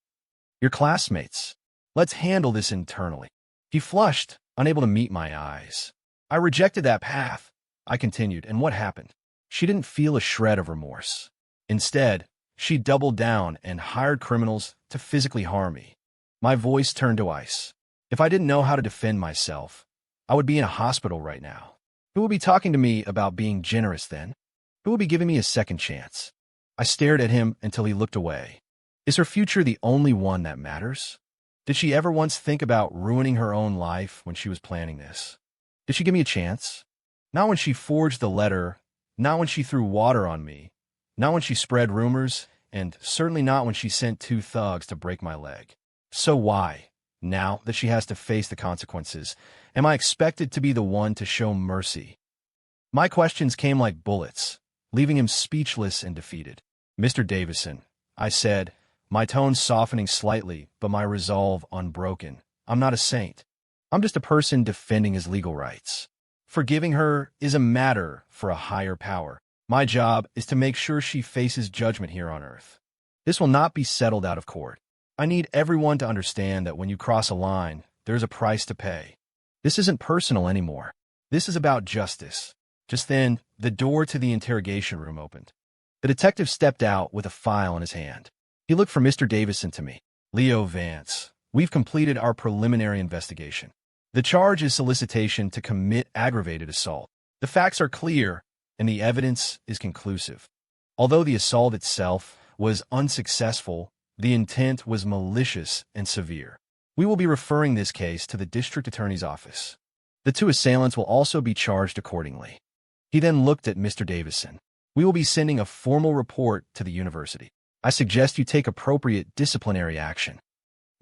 Your classmates. Let's handle this internally. He flushed, unable to meet my eyes. I rejected that path. I continued, and what happened? She didn't feel a shred of remorse. Instead, she doubled down and hired criminals to physically harm me. My voice turned to ice. If I didn't know how to defend myself, I would be in a hospital right now. Who would be talking to me about being generous then? Who would be giving me a second chance? I stared at him until he looked away. Is her future the only one that matters? Did she ever once think about ruining her own life when she was planning this? Did she give me a chance? Not when she forged the letter, not when she threw water on me, not when she spread rumors, and certainly not when she sent 2 thugs to break my leg. So why, now that she has to face the consequences, am I expected to be the one to show mercy? My questions came like bullets, leaving him speechless and defeated. Mr. Davison, I said, my tone softening slightly, but my resolve unbroken. I'm not a saint. I'm just a person defending his legal rights. Forgiving her is a matter for a higher power. My job is to make sure she faces judgment here on earth. This will not be settled out of court. I need everyone to understand that when you cross a line, there's a price to pay. This isn't personal anymore. This is about justice. Just then, the door to the interrogation room opened. The detective stepped out with a file in his hand. He looked from Mr. Davison to me. Leo Vance, we've completed our preliminary investigation. The charge is solicitation to commit aggravated assault. The facts are clear, and the evidence is conclusive. Although the assault itself was unsuccessful, the intent was malicious and severe. We will be referring this case to the district attorney's office. The 2 assailants will also be charged accordingly. He then looked at Mr. Davison. We will be sending a formal report to the university. I suggest you take appropriate disciplinary action.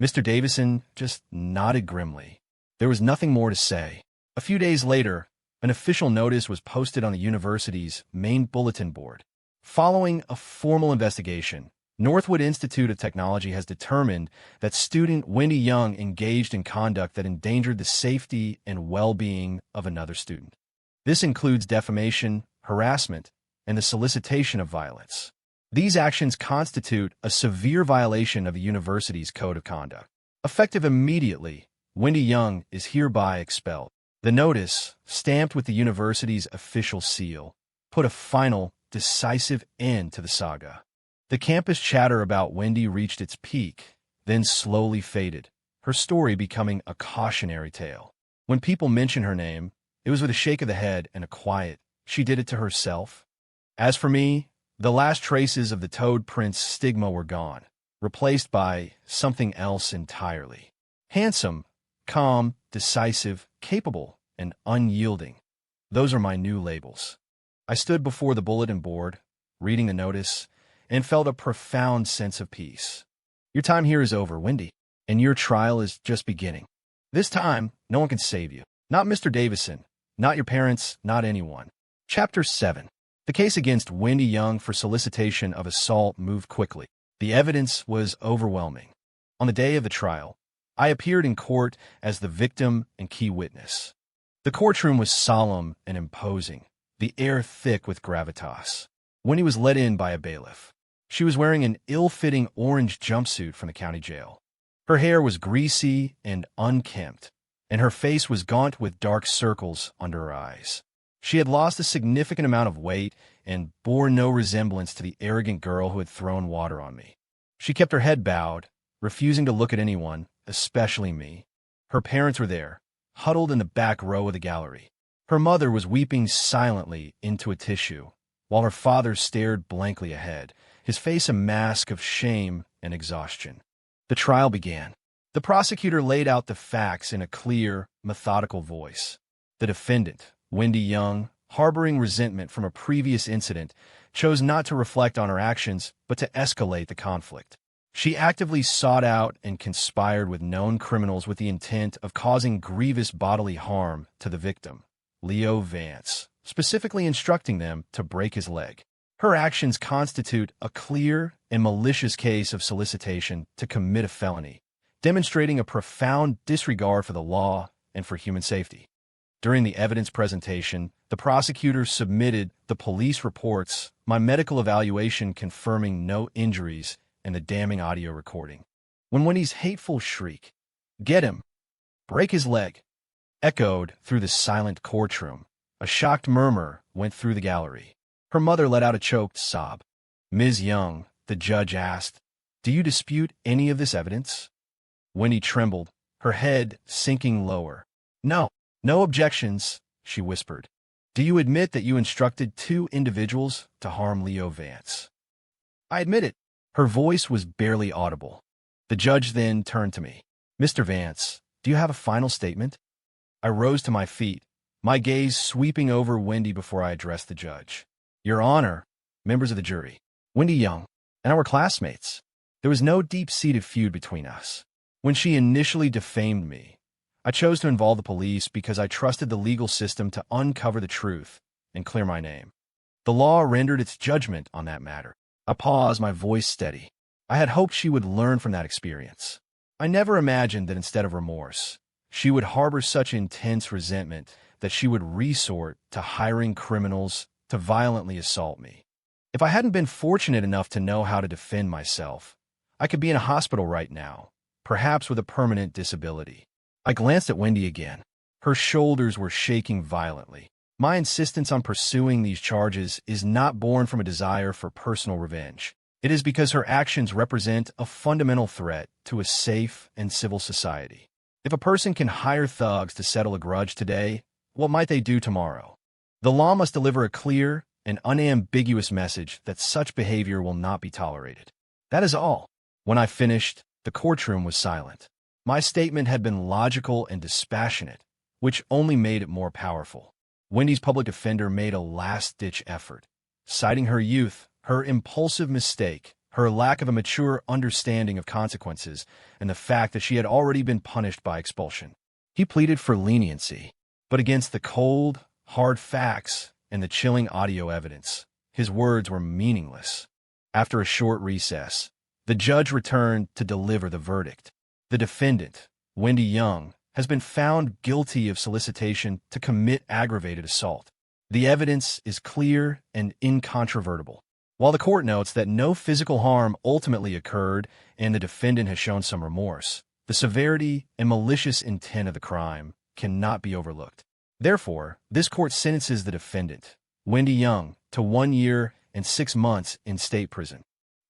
Mr. Davison just nodded grimly. There was nothing more to say. A few days later, an official notice was posted on the university's main bulletin board. Following a formal investigation, Northwood Institute of Technology has determined that student Wendy Young engaged in conduct that endangered the safety and well-being of another student. This includes defamation, harassment, and the solicitation of violence. These actions constitute a severe violation of the university's code of conduct. Effective immediately, Wendy Young is hereby expelled. The notice, stamped with the university's official seal, put a final, decisive end to the saga. The campus chatter about Wendy reached its peak, then slowly faded, her story becoming a cautionary tale. When people mentioned her name, it was with a shake of the head and a quiet, she did it to herself. As for me, the last traces of the Toad Prince stigma were gone, replaced by something else entirely. Handsome, calm, decisive, capable, and unyielding. Those are my new labels. I stood before the bulletin board, reading the notice, and felt a profound sense of peace. Your time here is over, Wendy, and your trial is just beginning. This time, no one can save you. Not Mr. Davison, not your parents, not anyone. Chapter 7. The case against Wendy Young for solicitation of assault moved quickly. The evidence was overwhelming. On the day of the trial, I appeared in court as the victim and key witness. The courtroom was solemn and imposing, the air thick with gravitas. Wendy was led in by a bailiff. She was wearing an ill-fitting orange jumpsuit from the county jail. Her hair was greasy and unkempt, and her face was gaunt with dark circles under her eyes. She had lost a significant amount of weight and bore no resemblance to the arrogant girl who had thrown water on me. She kept her head bowed, refusing to look at anyone, especially me. Her parents were there, huddled in the back row of the gallery. Her mother was weeping silently into a tissue, while her father stared blankly ahead, his face a mask of shame and exhaustion. The trial began. The prosecutor laid out the facts in a clear, methodical voice. The defendant, Wendy Young, harboring resentment from a previous incident, chose not to reflect on her actions, but to escalate the conflict. She actively sought out and conspired with known criminals with the intent of causing grievous bodily harm to the victim, Leo Vance, specifically instructing them to break his leg. Her actions constitute a clear and malicious case of solicitation to commit a felony, demonstrating a profound disregard for the law and for human safety. During the evidence presentation, the prosecutor submitted the police reports, my medical evaluation confirming no injuries, and the damning audio recording. When Wendy's hateful shriek, "Get him! Break his leg!" echoed through the silent courtroom, a shocked murmur went through the gallery. Her mother let out a choked sob. "Ms. Young," the judge asked, "do you dispute any of this evidence?" Wendy trembled, her head sinking lower. "No, no objections," she whispered. "Do you admit that you instructed 2 individuals to harm Leo Vance?" "I admit it." Her voice was barely audible. The judge then turned to me. "Mr. Vance, do you have a final statement?" I rose to my feet, my gaze sweeping over Wendy before I addressed the judge. Your Honor, members of the jury, Wendy Young, and our classmates. There was no deep-seated feud between us. When she initially defamed me, I chose to involve the police because I trusted the legal system to uncover the truth and clear my name. The law rendered its judgment on that matter. I paused, my voice steady. I had hoped she would learn from that experience. I never imagined that instead of remorse, she would harbor such intense resentment that she would resort to hiring criminals to violently assault me. If I hadn't been fortunate enough to know how to defend myself, I could be in a hospital right now, perhaps with a permanent disability. I glanced at Wendy again. Her shoulders were shaking violently. My insistence on pursuing these charges is not born from a desire for personal revenge. It is because her actions represent a fundamental threat to a safe and civil society. If a person can hire thugs to settle a grudge today, what might they do tomorrow? The law must deliver a clear and unambiguous message that such behavior will not be tolerated. That is all. When I finished, the courtroom was silent. My statement had been logical and dispassionate, which only made it more powerful. Wendy's public defender made a last-ditch effort, citing her youth, her impulsive mistake, her lack of a mature understanding of consequences, and the fact that she had already been punished by expulsion. He pleaded for leniency, but against the cold, hard facts and the chilling audio evidence, his words were meaningless. After a short recess, the judge returned to deliver the verdict. The defendant, Wendy Young, has been found guilty of solicitation to commit aggravated assault. The evidence is clear and incontrovertible. While the court notes that no physical harm ultimately occurred and the defendant has shown some remorse, the severity and malicious intent of the crime cannot be overlooked. Therefore, this court sentences the defendant, Wendy Young, to 1 year and 6 months in state prison.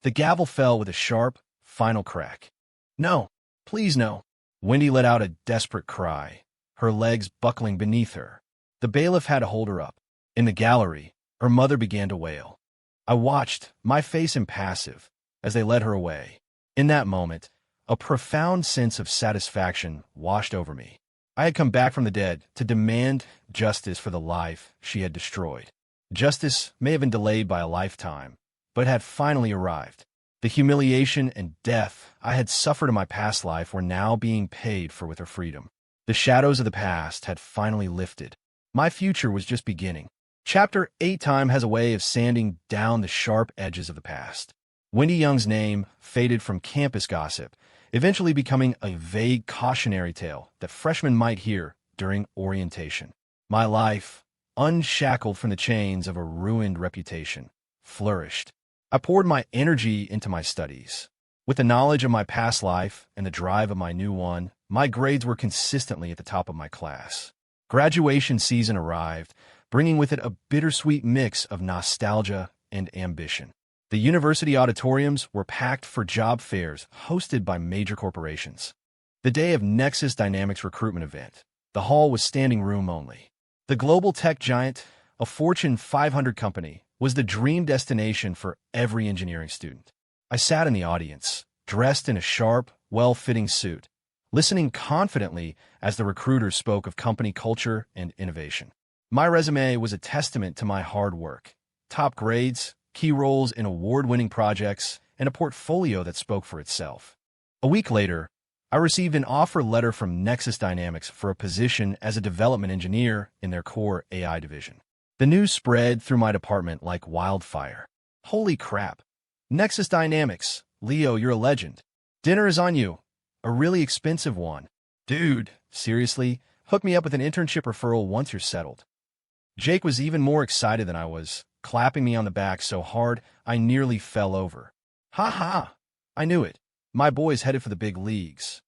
The gavel fell with a sharp, final crack. No, please no. Wendy let out a desperate cry, her legs buckling beneath her. The bailiff had to hold her up. In the gallery, her mother began to wail. I watched, my face impassive, as they led her away. In that moment, a profound sense of satisfaction washed over me. I had come back from the dead to demand justice for the life she had destroyed. Justice may have been delayed by a lifetime, but had finally arrived. The humiliation and death I had suffered in my past life were now being paid for with her freedom. The shadows of the past had finally lifted. My future was just beginning. Chapter 8 time has a way of sanding down the sharp edges of the past. Wendy Young's name faded from campus gossip, eventually becoming a vague cautionary tale that freshmen might hear during orientation. My life, unshackled from the chains of a ruined reputation, flourished. I poured my energy into my studies. With the knowledge of my past life and the drive of my new one, my grades were consistently at the top of my class. Graduation season arrived, bringing with it a bittersweet mix of nostalgia and ambition. The university auditoriums were packed for job fairs hosted by major corporations. The day of Nexus Dynamics recruitment event, the hall was standing room only. The global tech giant, a Fortune 500 company, was the dream destination for every engineering student. I sat in the audience, dressed in a sharp, well-fitting suit, listening confidently as the recruiters spoke of company culture and innovation. My resume was a testament to my hard work. Top grades, key roles in award-winning projects, and a portfolio that spoke for itself. A week later, I received an offer letter from Nexus Dynamics for a position as a development engineer in their core AI division. The news spread through my department like wildfire. Holy crap. Nexus Dynamics. Leo, you're a legend. Dinner is on you. A really expensive one. Dude, seriously, hook me up with an internship referral once you're settled. Jake was even more excited than I was, clapping me on the back so hard I nearly fell over. Ha ha! I knew it. My boy's headed for the big leagues.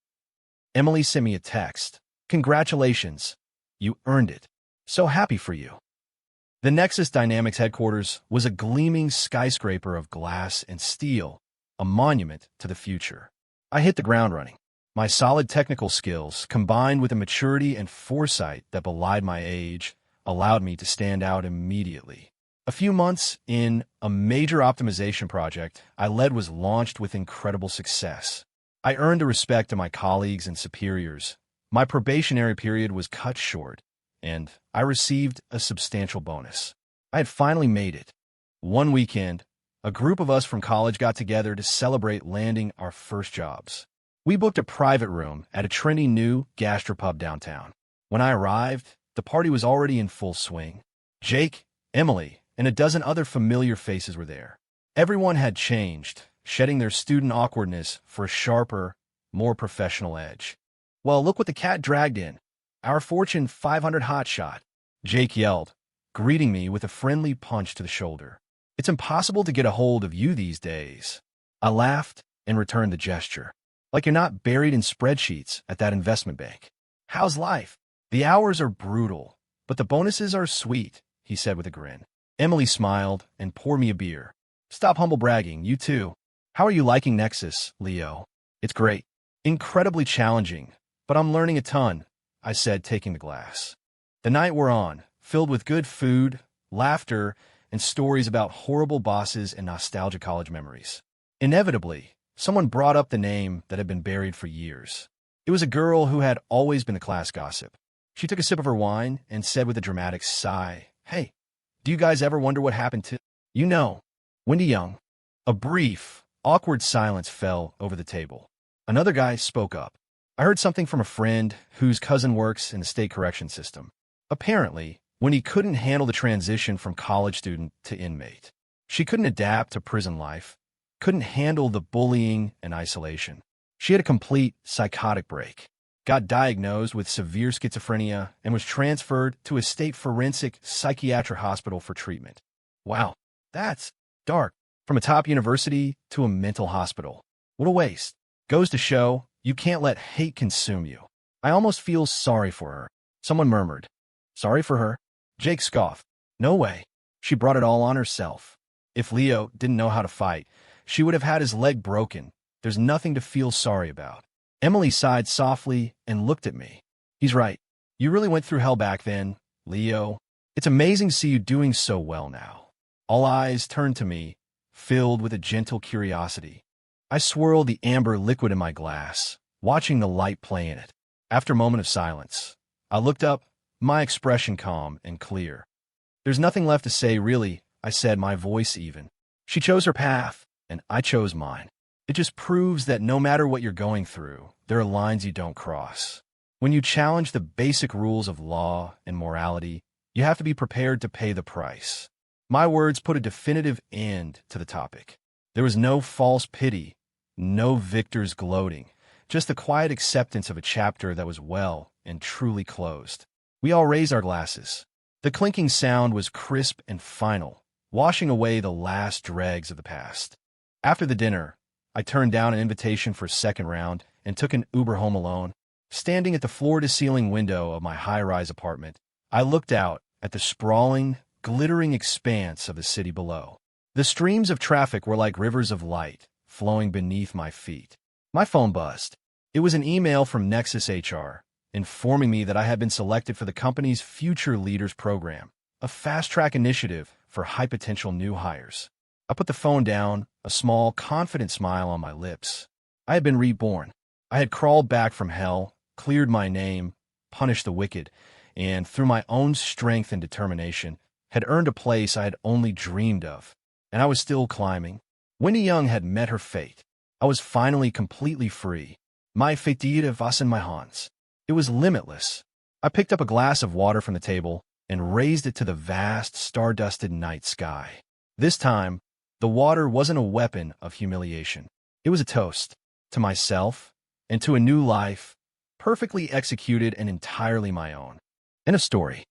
Emily sent me a text. Congratulations. You earned it. So happy for you. The Nexus Dynamics headquarters was a gleaming skyscraper of glass and steel, a monument to the future. I hit the ground running. My solid technical skills, combined with a maturity and foresight that belied my age, allowed me to stand out immediately. A few months in, a major optimization project I led was launched with incredible success. I earned the respect of my colleagues and superiors. My probationary period was cut short, and I received a substantial bonus. I had finally made it. One weekend, a group of us from college got together to celebrate landing our first jobs. We booked a private room at a trendy new gastropub downtown. When I arrived, the party was already in full swing. Jake, Emily, and a dozen other familiar faces were there. Everyone had changed, shedding their student awkwardness for a sharper, more professional edge. "Well, look what the cat dragged in. Our Fortune 500 hotshot," Jake yelled, greeting me with a friendly punch to the shoulder. "It's impossible to get a hold of you these days." I laughed and returned the gesture. "Like you're not buried in spreadsheets at that investment bank. How's life?" "The hours are brutal, but the bonuses are sweet," he said with a grin. Emily smiled and poured me a beer. "Stop humble bragging, you too. How are you liking Nexus, Leo?" "It's great. Incredibly challenging, but I'm learning a ton," I said, taking the glass. The night wore on, filled with good food, laughter, and stories about horrible bosses and nostalgic college memories. Inevitably, someone brought up the name that had been buried for years. It was a girl who had always been the class gossip. She took a sip of her wine and said with a dramatic sigh, "Hey, do you guys ever wonder what happened to, you know, Wendy Young?" A brief, awkward silence fell over the table. Another guy spoke up. "I heard something from a friend whose cousin works in the state correction system. Apparently, when he couldn't handle the transition from college student to inmate. She couldn't adapt to prison life, couldn't handle the bullying and isolation. She had a complete psychotic break, got diagnosed with severe schizophrenia, and was transferred to a state forensic psychiatric hospital for treatment." Wow, that's dark. From a top university to a mental hospital. What a waste. Goes to show, you can't let hate consume you. "I almost feel sorry for her," someone murmured. "Sorry for her?" Jake scoffed. "No way. She brought it all on herself. If Leo didn't know how to fight, she would have had his leg broken. There's nothing to feel sorry about." Emily sighed softly and looked at me. "He's right. You really went through hell back then, Leo. It's amazing to see you doing so well now." All eyes turned to me, filled with a gentle curiosity. I swirled the amber liquid in my glass, watching the light play in it. After a moment of silence, I looked up, my expression calm and clear. "There's nothing left to say, really," I said, my voice even. "She chose her path, and I chose mine. It just proves that no matter what you're going through, there are lines you don't cross. When you challenge the basic rules of law and morality, you have to be prepared to pay the price." My words put a definitive end to the topic. There was no false pity, no victors gloating, just the quiet acceptance of a chapter that was well and truly closed. We all raised our glasses. The clinking sound was crisp and final, washing away the last dregs of the past. After the dinner, I turned down an invitation for a second round and took an Uber home alone. Standing at the floor-to-ceiling window of my high-rise apartment, I looked out at the sprawling, glittering expanse of the city below. The streams of traffic were like rivers of light flowing beneath my feet. My phone buzzed. It was an email from Nexus HR, informing me that I had been selected for the company's Future Leaders Program, a fast-track initiative for high-potential new hires. I put the phone down, a small, confident smile on my lips. I had been reborn. I had crawled back from hell, cleared my name, punished the wicked, and through my own strength and determination, had earned a place I had only dreamed of. And I was still climbing. Wendy Young had met her fate. I was finally completely free. My fatigue was in my hands. It was limitless. I picked up a glass of water from the table and raised it to the vast, star-dusted night sky. This time, the water wasn't a weapon of humiliation. It was a toast to myself and to a new life, perfectly executed and entirely my own. And a story.